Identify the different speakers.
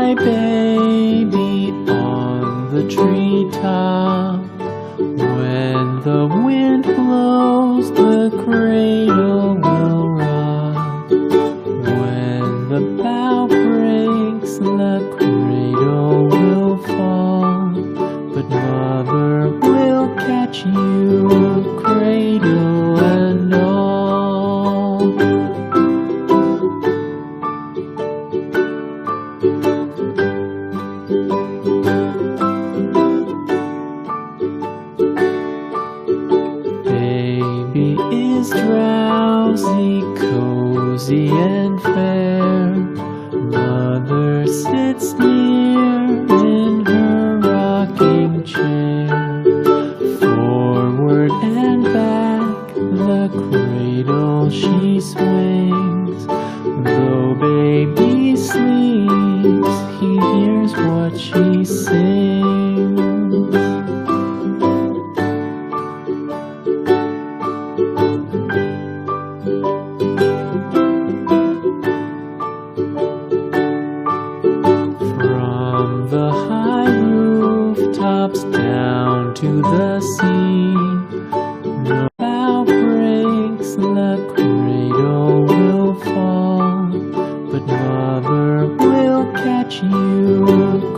Speaker 1: my baby on the treetop. When the wind blows, the cradle will rock. When the bough breaks, the cradle will fall. But mother will catch you, cradle and all. Baby is drowsy, cozy and fair. Mother sits near in her rocking chair. Forward and back, the cradle she swings. Though baby sleeps, he hears what she sings. From the high rooftops down to the sea, the bough breaks, the cradle will fall. But mother will catch you,